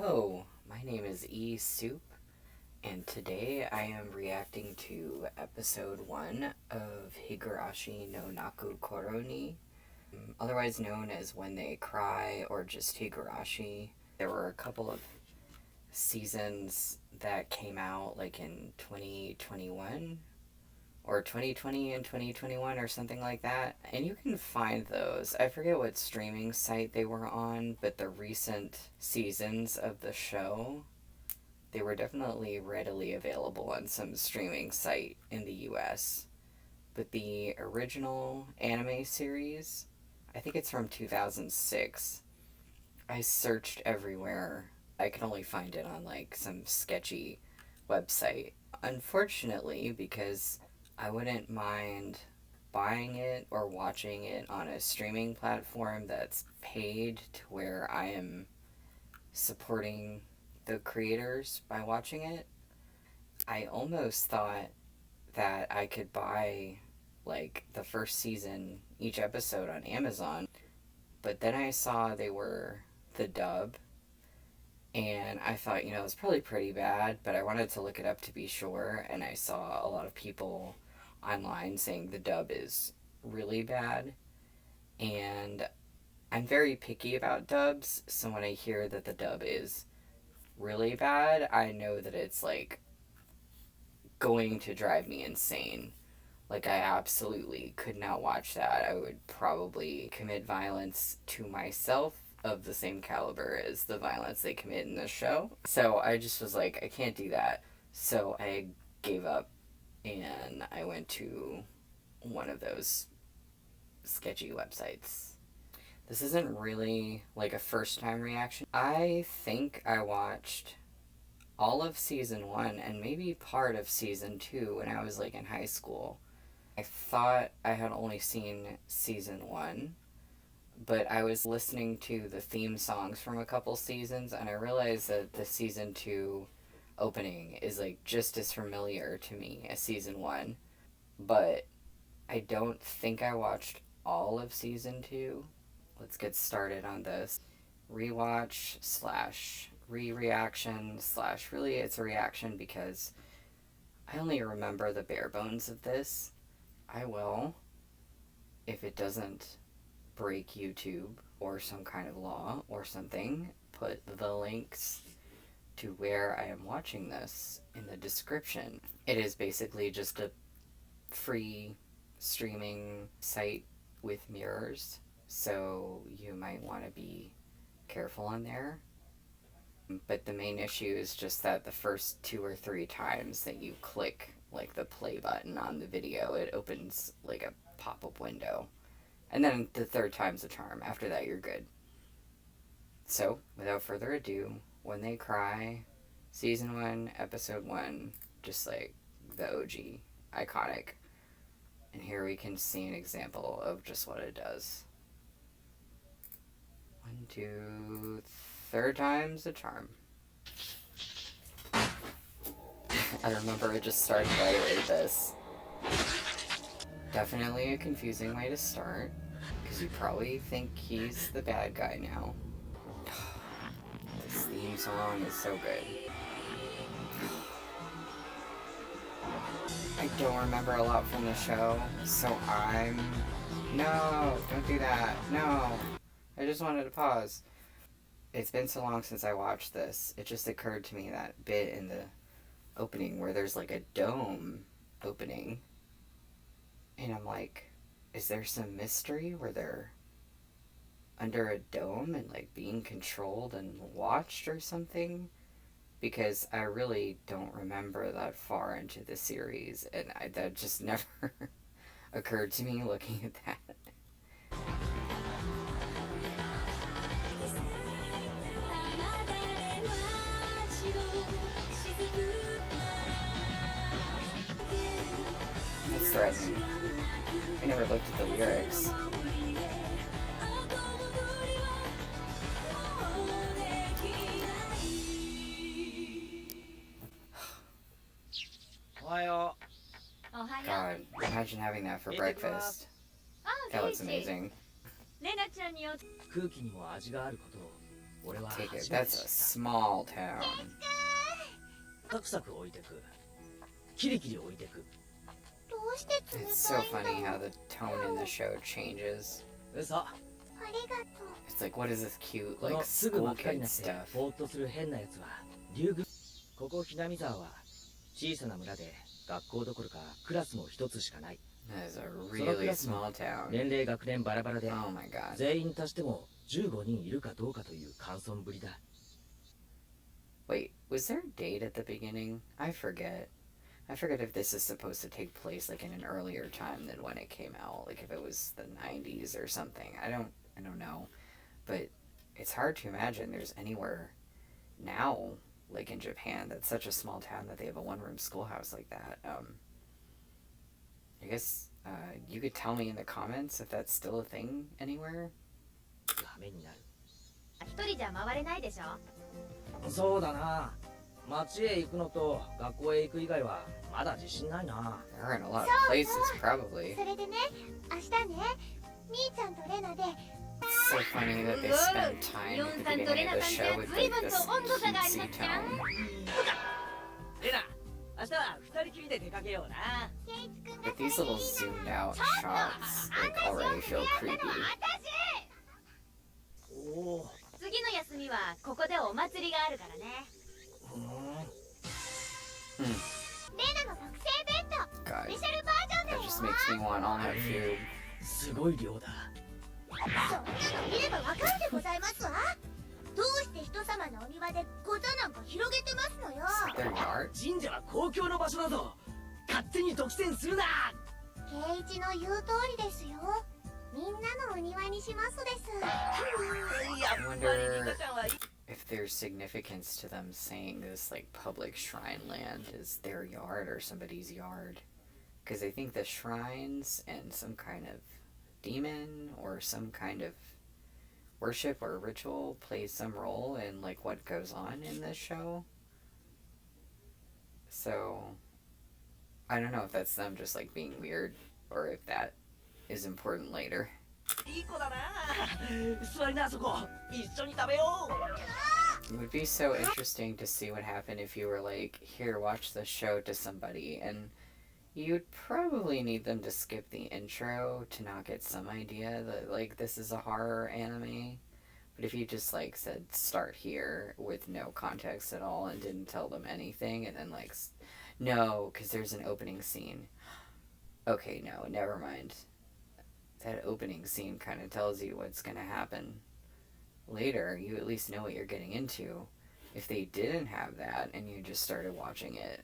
Hello, my name is E Soup, and today I am reacting to episode 1 of Higurashi no Naku Koro ni, otherwise known as When They Cry or just Higurashi. There were a couple of seasons that came out like in 2021 or 2020 and 2021 or something like that, and you can find those. I forget what streaming site they were on, but the recent seasons of the show, they were definitely readily available on some streaming site in the US. But the original anime series, I think it's from 2006. I searched everywhere. I could only find it on like some sketchy website. Unfortunately, because I wouldn't mind buying it or watching it on a streaming platform that's paid to where I am supporting the creators by watching it. I almost thought that I could buy like the first season, each episode on Amazon, but then I saw they were the dub, and I thought, it's probably pretty bad, but I wanted to look it up to be sure, and I saw a lot of people online saying the dub is really bad, and I'm very picky about dubs, so when I hear that the dub is really bad, I know that it's like going to drive me insane. Like, I absolutely could not watch that. I would probably commit violence to myself of the same caliber as the violence they commit in the show. So I just was like, I can't do that. So I gave up and I went to one of those sketchy websites. This isn't really like a first time reaction. I think I watched all of season 1 and maybe part of season 2 when I was like in high school. I thought I had only seen season 1, but I was listening to the theme songs from a couple seasons and I realized that the season 2 opening is like just as familiar to me as season 1, but I don't think I watched all of season 2. Let's get started on this rewatch slash re-reaction slash really it's a reaction because I only remember the bare bones of this. I will, if it doesn't break YouTube or some kind of law or something, put the links to where I am watching this in the description. It is basically just a free streaming site with mirrors, so you might want to be careful on there. But the main issue is just that the first 2 or 3 times that you click like the play button on the video, it opens like a pop-up window. And then the 3rd time's a charm. After that, you're good. So, without further ado, When They Cry, Season 1, Episode 1, just like the OG, iconic. And here we can see an example of just what it does. 1, 2, 3rd time's a charm. I remember I just started right with this. Definitely a confusing way to start, because you probably think he's the bad guy now. This theme song is so good. I don't remember a lot from the show, so No, don't do that. No. I just wanted to pause. It's been so long since I watched this, it just occurred to me that bit in the opening where there's like a dome opening. And I'm like, is there some mystery where they're under a dome and like being controlled and watched or something? Because I really don't remember that far into the series, and that just never occurred to me looking at that. That's threatening. I never looked at the lyrics. God, imagine having that for breakfast. That looks amazing. Take it. That's a small town. サクサク置いてく。キリキリ置いてく。どうして冷 It's た so いんだ funny ろ how う。 the tone in the show changes. 嘘。ありがとう。 It's like, what is this cute, こ like, のすぐ school 真っ赤に kid なって stuff? ぼーっとする変なやつは竜宮。ここひなみ沢は小さな村で学校どころかクラスも一つしかない。 That is a really small town. 年齢学年バラバラで Oh my god. 全員足しても15人いるかどうかという寒村ぶりだ。 Wait, was there a date at the beginning? I forget. I forget if this is supposed to take place like in an earlier time than when it came out, like if it was the 90s or something. I don't know. But it's hard to imagine there's anywhere now, like in Japan, that's such a small town that they have a one-room schoolhouse like that. I guess you could tell me in the comments if that's still a thing anywhere. ダメになる。一人じゃ回れないでしょ。そうだな。町へ行くのと学校へ行く以外はまだ自信ないな。 There are in a lot of places, probably. それでね、明日ね、みーちゃんとレナで It's so funny that they spend time at the beginning of the show with like this cutesy tone. レナ、明日は二人きりで出かけような。 ケイチ君が But these little zoomed out shots like already feel creepy. おお。次の休みはここでお祭りがあるからね。レナの特製弁当、 God, スペシャルバージョンだ that よ。 just makes me want all that food. すごい量だ。そういうの見ればわかるでございますわ。どうして人様のお庭でご座なんか広げてますのよ。 Their yard? 神社は公共の場所だぞ。勝手に独占するな。ケイチの言う通りですよ。みんなのお庭にしますです。 や I っぱり wonder リカちゃんはいい。 if there's significance to them saying this like public shrine land is their yard or somebody's yard. Because I think the shrines and some kind of demon or some kind of worship or ritual plays some role in like what goes on in this show. So I don't know if that's them just like being weird or if that is important later. いい子だな。座りなそこ。一緒に食べよう。 It would be so interesting to see what happened if you were like, here, watch this show to somebody, and you'd probably need them to skip the intro to not get some idea that like this is a horror anime. But if you just like said start here with no context at all and didn't tell them anything, and then like no, because there's an opening scene. Okay, no, never mind. That opening scene kind of tells you what's gonna happen later. You at least know what you're getting into. If they didn't have that and you just started watching it,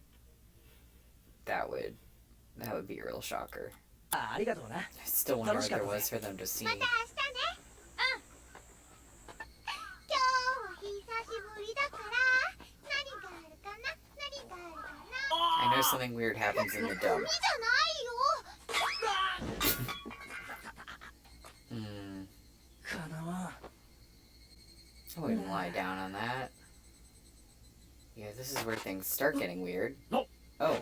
that would be a real shocker. ありがとうな。 I still wonder what there was for them to see. また明日ね。うん。今日は久しぶりだから何があるかな何があるかな。 I know something weird happens in the dub. 鬼じゃないよ。 かな。 I wouldn't lie down on that. Yeah, this is where things start getting weird. No. Oh,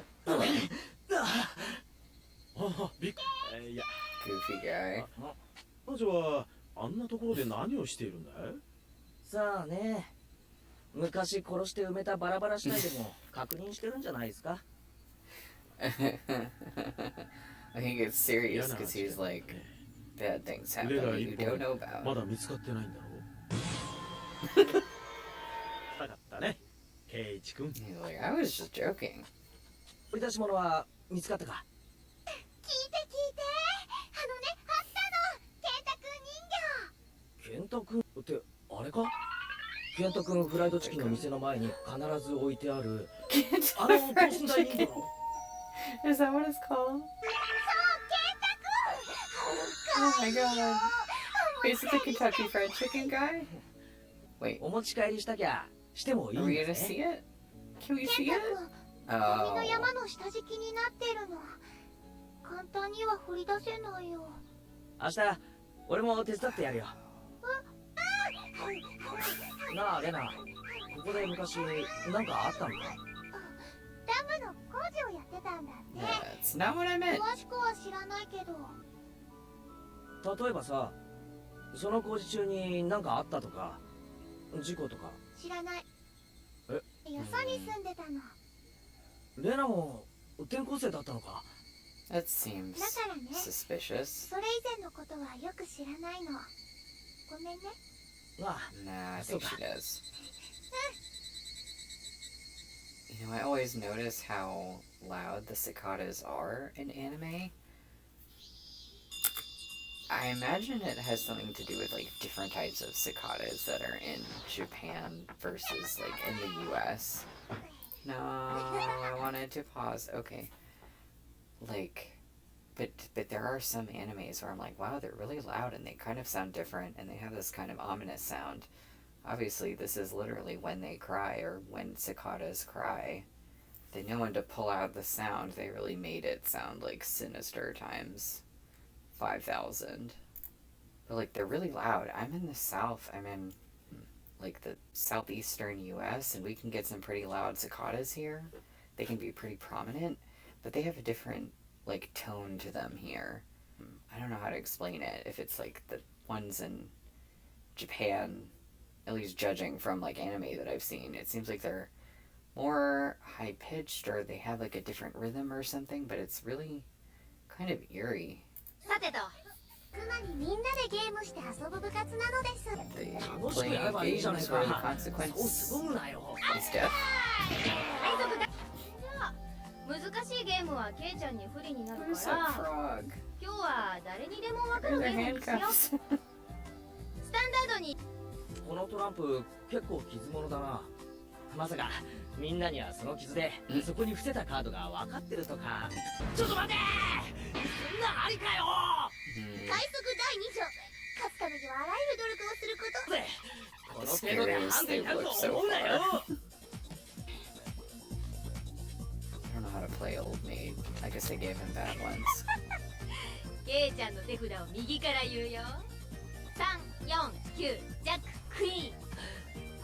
あ、びっくり。いや。 goofy guy. 彼女はあんなところで何をしているんだい？さあね。昔殺して埋めたバラバラ死体でも確認してるんじゃないですか。 I think it's serious because he's like, bad things happen 腕が that you 一 don't know 本ま about. だ見つかってないんだろう。高かったね、ケイチ君。 He's like, I was just joking. 掘り出し物は見つかったか。聞いて聞いて。あのね、あったの。健太くん人形。ケンタ君ってあれか。ケンタ君フライドチキンの店の前に必ず置いてあるあの等身大人形の。 Is that what it's called? そう、健 Oh 太くん。 my god. Wait, is it the Kentucky Fried Chicken guy? Wait, お持ち帰りしたきゃしてもいい are ん we で gonna す see ね。 it? Can we 健 see 太 it? くん、ゴミの Oh. 山の下敷きになってるの。簡単には掘り出せないよ。明日俺も手伝ってやるよ。なあレナ、ここで昔なんかあったのか。ダムの工事をやってたんだって。 That's not what I meant. 詳しくは知らないけど。例えばさ、その工事中になんかあったとか、事故とか。知らない。えよそに住んでたの。レナも転校生だったのか。That seems だからね、 suspicious. それ以前のことはよく知らないの。ごめんね。あ Nah, I So think she bad. does. You know, I always notice how loud the cicadas are in anime. I imagine it has something to do with like different types of cicadas that are in Japan versus like in the US. No, I wanted to pause. Okay. Like, but there are some animes where I'm like, wow, they're really loud and they kind of sound different and they have this kind of ominous sound. Obviously, this is literally when they cry or when cicadas cry. They know when to pull out the sound. They really made it sound like sinister times 5,000. But like, they're really loud. I'm in the south. I'm in like the southeastern US and we can get some pretty loud cicadas here. They can be pretty prominent, but they have a different like tone to them here. I don't know how to explain it. If it's like the ones in Japan, at least judging from like anime that I've seen, it seems like they're more high pitched or they have like a different rhythm or something, but it's really kind of eerie. さてと、妻にみんなでゲームして遊ぶ部活なのです。 They 楽しくやれ playing ばいいじゃない games か。 where the そう consequence すごむなよ。 is death. 配属だ。じゃあ難しいゲームはケイちゃんに不利になる What is か that ら frog? 今日は誰にでもわか Where る are ゲ their ームにしよう。 handcuffs? スタンダードにこのトランプ結構傷物だな。まさかみんなにはその傷でそこに伏せたカードが分かってるとか。ちょっと待て、そんなありかよ。快速第2条、勝つためにはあらゆる努力をすること。でこの程度でハンデになると思うなよ。 I don't know how to play Old Maid. I guess they gave him bad ones. ケイちゃんの手札を右から言うよ。349ジャッククイーン。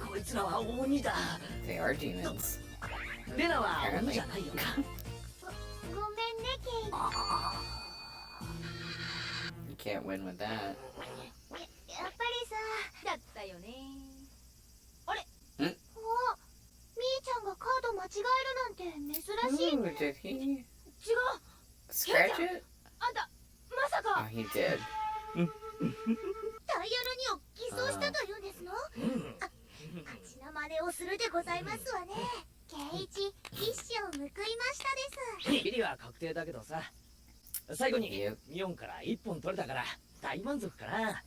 こいつらは鬼だ。 They are demons. レナは鬼じゃないよな。ごめんね、ケイ。 You can't win with that. やっぱりさ、だったよね。お、みーちゃんがカード間違えるなんて珍しい Ooh, ね。 did he 違う。 scratch it? あんたまさ Oh, か。 he did. ダイヤルにを偽装したというんですの？あちな真似をするでございますわね。ケイイチ、一矢を報いましたです。ビリは確定だけどさ。最後に Yep. ミオンから1本取れたから大満足かな。 I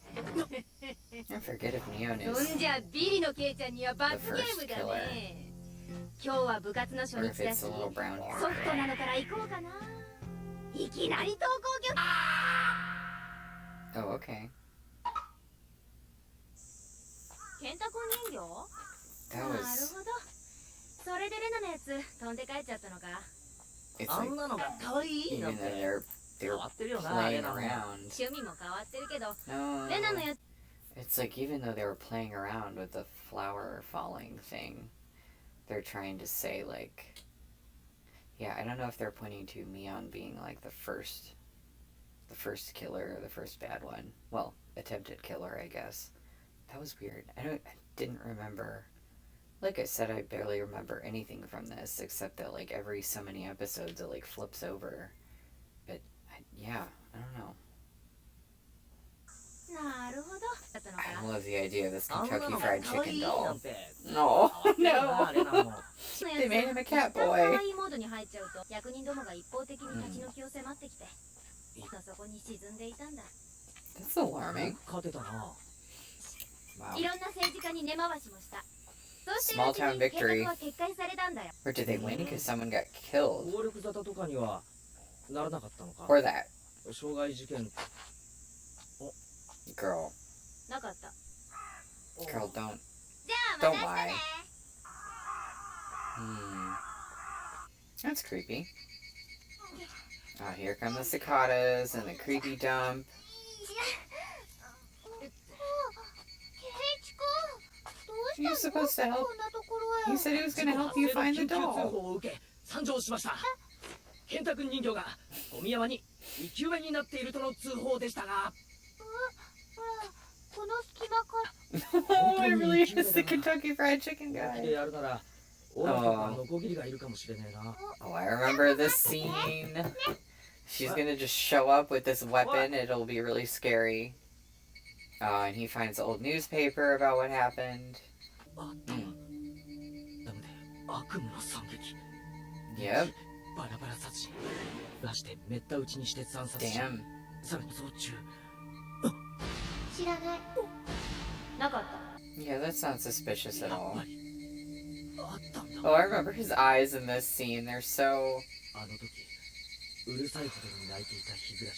forget if Neon そ is んじゃビリのケイちゃんには罰ゲームだね。今日は部活の初 or 日 if だ it's し、 a little brown ソフト hair. なのから行こうかな。いきなり投稿曲。 Oh, okay. ケンタコ人形？ That なる was. ほど。それでレナのやつ飛んで帰っちゃったのか。 It's あ like んなのが可愛いなん even て though they're 変わってるよな、レ playing ナも。 around. 趣味も変わってるけど、 No. レナのやつ It's like even though they were playing around with the flower falling thing, they're trying to say like, yeah, I don't know if they're pointing to Mion being like the first killer or the first bad one. Well, attempted killer, I guess. That was weird. I didn't remember. Like I said, I barely remember anything from this except that like every so many episodes it like flips over. But yeah, I don't know. なるほど。だったの I か。 love the idea of this あんな Kentucky のが Fried 可愛 Chicken いな doll. んて No, 変わってるよな、 no. レナも。 They made him a cat 可 boy. 愛いモードに入っちゃうと役人どもが一方的に立ち退きを迫ってきて、そこに沈んでいたんだ。 That's alarming. 勝てたな。 Wow. いろんな政治家に根回しもした。そうしてる Small うち town に victory. 計画は撤回されたんだよ。 Or did they win because someone got killed? 暴力沙汰とかにはならなかったのか。 Or that 傷害事件。 girl? なかった。 Girl, don't. じゃあまた Don't 明日 lie. ね。 That's creepy. Oh, here come the cicadas and the creepy dump. ケイイチ君、どう You're したの？ supposed to help. こんなところ He へ。 said he was gonna help you find the 緊急通 doll. 報を受け参上しました。ケンタ君人形がゴミ山に生き埋めになっているとの通報でしたが。ほら、この隙間か Oh, it really is the Kentucky Fried Chicken 本気 guy. でやるならオラとかノコギリがいるかもしれねえな Oh, I remember this scene. She's gonna just show up with this weapon. It'll be really scary. And he finds an old newspaper about what happened. あったわダムで悪夢の惨劇 Yep. バラバラ殺人出してめった打ちにして惨殺し Damn. さらに増中知らないなかった Yeah, that's not suspicious at やっ all. ぱりあったんだ Oh, I remember his eyes in this scene. They're so... あの時うるさいほどに泣いていた日暮は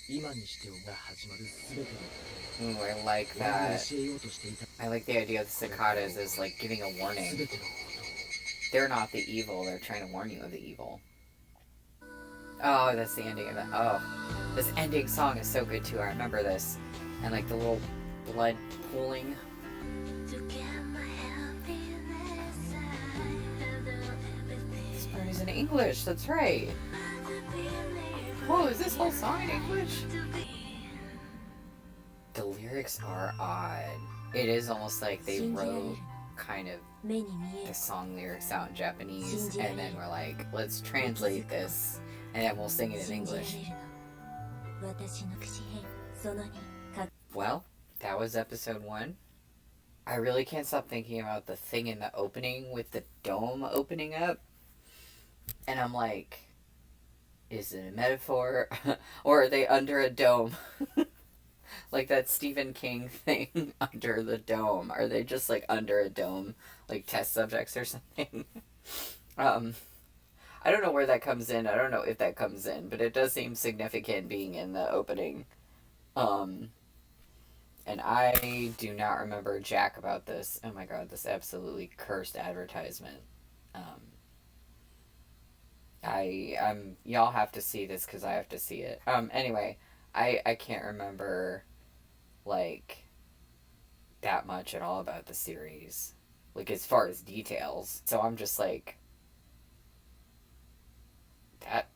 今にしてが始まる全ての Ooh, I like 俺が that. 教えようとしていた I like the idea of the cicadas as like giving a 全 warning. てのこ They're not the evil. They're trying to warn you of the evil. Oh, that's the ending of it. Oh, this ending song is so good too. I remember this. And like the little blood pooling. This part is in English. That's right. Whoa, is this whole song in English? The lyrics are odd. It is almost like they wrote kind of 目に見え the song lyrics out in Japanese and then we're like, let's translate this and then we'll sing it in 信じられ English. るの私の口編その2か Well, that was episode 1. I really can't stop thinking about the thing in the opening with the dome opening up. And I'm like, is it a metaphor? Or are they under a dome? Like that Stephen King thing under the dome. Are they just like under a dome? Like test subjects or something? I don't know where that comes in. I don't know if that comes in. But it does seem significant being in the opening. And I do not remember jack about this. Oh my god, this absolutely cursed advertisement. Y'all have to see this because I have to see it. Anyway, I can't remember, like, that much at all about the series. Like, as far as details. So I'm just like, that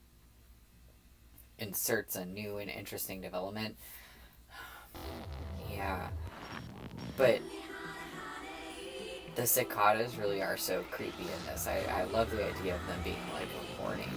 inserts a new and interesting development. Yeah. But the cicadas really are so creepy in this. I love the idea of them being like a warning.